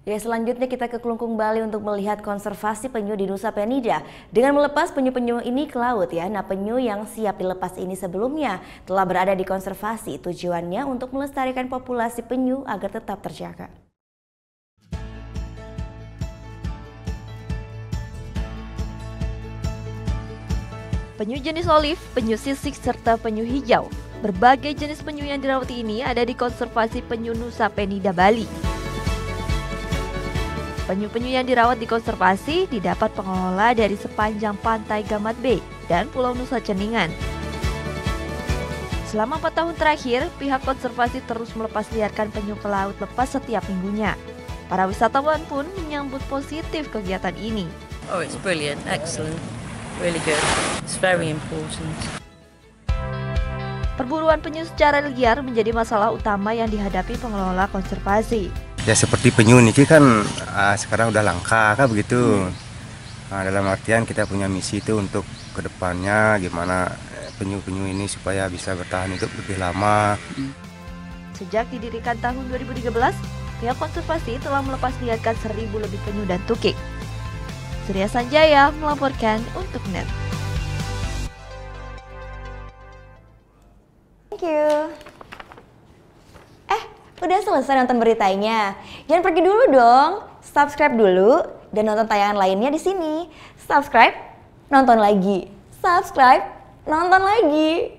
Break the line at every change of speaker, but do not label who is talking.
Ya, selanjutnya kita ke Kelungkung Bali untuk melihat konservasi penyu di Nusa Penida dengan melepas penyu-penyu ini ke laut ya. Nah, penyu yang siap dilepas ini sebelumnya telah berada di konservasi. Tujuannya untuk melestarikan populasi penyu agar tetap terjaga.
Penyu jenis olive, penyu sisik, serta penyu hijau. Berbagai jenis penyu yang dirawat ini ada di konservasi penyu Nusa Penida, Bali. Penyu-penyu yang dirawat di konservasi didapat pengelola dari sepanjang pantai Gamat Bay dan Pulau Nusa Ceningan. Selama 4 tahun terakhir, pihak konservasi terus melepas liarkan penyu ke laut lepas setiap minggunya. Para wisatawan pun menyambut positif kegiatan ini.
Oh, it's brilliant, excellent, really good. It's very important.
Perburuan penyu secara liar menjadi masalah utama yang dihadapi pengelola konservasi.
Ya seperti penyu ini kan sekarang udah langka kan begitu. Nah, dalam artian kita punya misi itu untuk kedepannya gimana penyu-penyu ini supaya bisa bertahan hidup lebih lama.
Sejak didirikan tahun 2013, pihak konservasi telah melepas liarkan 1.000 lebih penyu dan tukik. Surya Sanjaya melaporkan untuk NET.
Thank you. Udah selesai nonton beritanya? Jangan pergi dulu dong. Subscribe dulu dan nonton tayangan lainnya di sini. Subscribe, nonton lagi. Subscribe, nonton lagi.